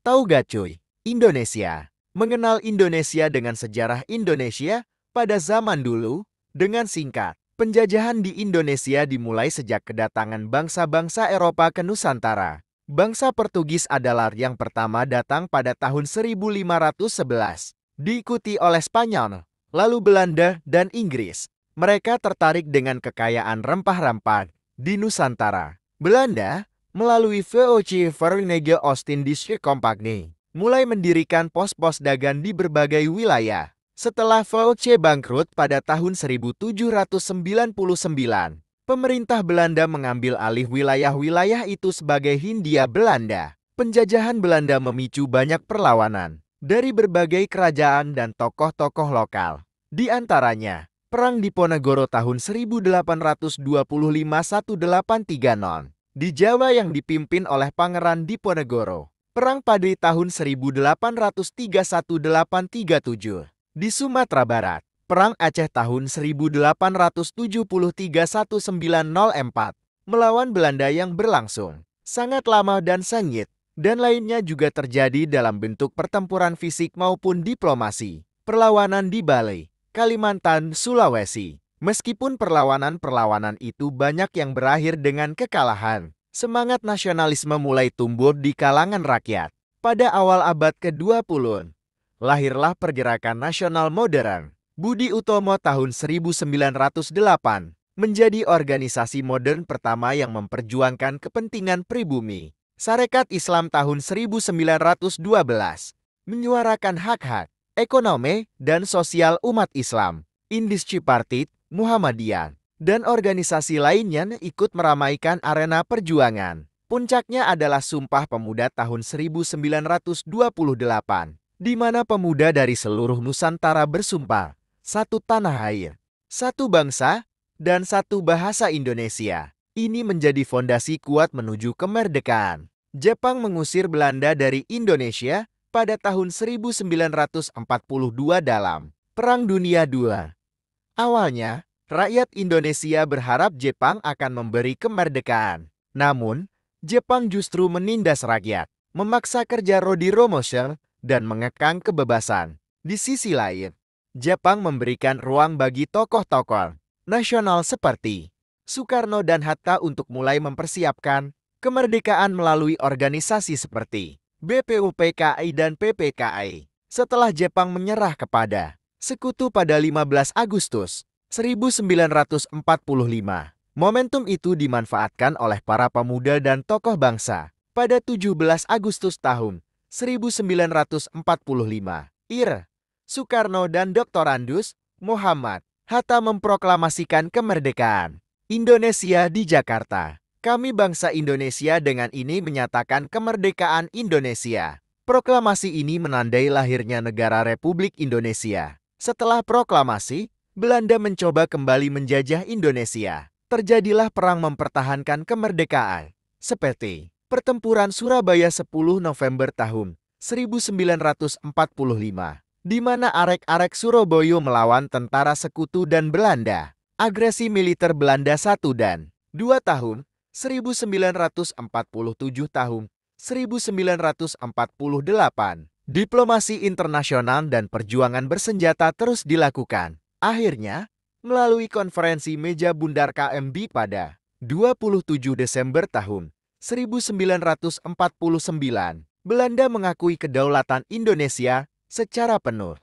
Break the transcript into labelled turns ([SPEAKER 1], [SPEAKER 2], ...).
[SPEAKER 1] Tahu gak cuy, Indonesia. Mengenal Indonesia dengan sejarah Indonesia pada zaman dulu, dengan singkat, penjajahan di Indonesia dimulai sejak kedatangan bangsa-bangsa Eropa ke Nusantara. Bangsa Portugis adalah yang pertama datang pada tahun 1511, diikuti oleh Spanyol, lalu Belanda dan Inggris. Mereka tertarik dengan kekayaan rempah-rempah di Nusantara. Belanda, melalui VOC Verenigde Oost-Indische Compagnie, mulai mendirikan pos-pos dagang di berbagai wilayah. Setelah VOC bangkrut pada tahun 1799, pemerintah Belanda mengambil alih wilayah-wilayah itu sebagai Hindia Belanda. Penjajahan Belanda memicu banyak perlawanan dari berbagai kerajaan dan tokoh-tokoh lokal. Di antaranya, Perang Diponegoro tahun 1825-1830 di Jawa yang dipimpin oleh Pangeran Diponegoro. Perang Padi tahun 1831-1837 di Sumatera Barat. Perang Aceh tahun 1873-1904 melawan Belanda yang berlangsung sangat lama dan sengit, dan lainnya juga terjadi dalam bentuk pertempuran fisik maupun diplomasi. Perlawanan di Bali, Kalimantan, Sulawesi. Meskipun perlawanan-perlawanan itu banyak yang berakhir dengan kekalahan, semangat nasionalisme mulai tumbuh di kalangan rakyat. Pada awal abad ke-20, lahirlah pergerakan nasional modern. Budi Utomo tahun 1908 menjadi organisasi modern pertama yang memperjuangkan kepentingan pribumi. Sarekat Islam tahun 1912 menyuarakan hak-hak ekonomi dan sosial umat Islam. Indisci Partit, Muhammadiyah, dan organisasi lainnya ikut meramaikan arena perjuangan. Puncaknya adalah Sumpah Pemuda tahun 1928, di mana pemuda dari seluruh Nusantara bersumpah, satu tanah air, satu bangsa, dan satu bahasa Indonesia. Ini menjadi fondasi kuat menuju kemerdekaan. Jepang mengusir Belanda dari Indonesia pada tahun 1942 dalam Perang Dunia II. Awalnya, rakyat Indonesia berharap Jepang akan memberi kemerdekaan. Namun, Jepang justru menindas rakyat, memaksa kerja Rodi Romoser, dan mengekang kebebasan. Di sisi lain, Jepang memberikan ruang bagi tokoh-tokoh nasional seperti Soekarno dan Hatta untuk mulai mempersiapkan kemerdekaan melalui organisasi seperti BPUPKI dan PPKI. Setelah Jepang menyerah kepada Sekutu pada 15 Agustus 1945, momentum itu dimanfaatkan oleh para pemuda dan tokoh bangsa. Pada 17 Agustus tahun 1945, Soekarno dan Dr. Andus Muhammad Hatta memproklamasikan kemerdekaan Indonesia di Jakarta. Kami bangsa Indonesia dengan ini menyatakan kemerdekaan Indonesia. Proklamasi ini menandai lahirnya negara Republik Indonesia. Setelah proklamasi, Belanda mencoba kembali menjajah Indonesia. Terjadilah perang mempertahankan kemerdekaan, seperti Pertempuran Surabaya 10 November tahun 1945, di mana arek-arek Surabaya melawan tentara Sekutu dan Belanda. Agresi militer Belanda 1 dan 2 tahun 1947 tahun 1948. Diplomasi internasional dan perjuangan bersenjata terus dilakukan. Akhirnya, melalui konferensi meja bundar KMB pada 27 Desember tahun 1949, Belanda mengakui kedaulatan Indonesia secara penuh.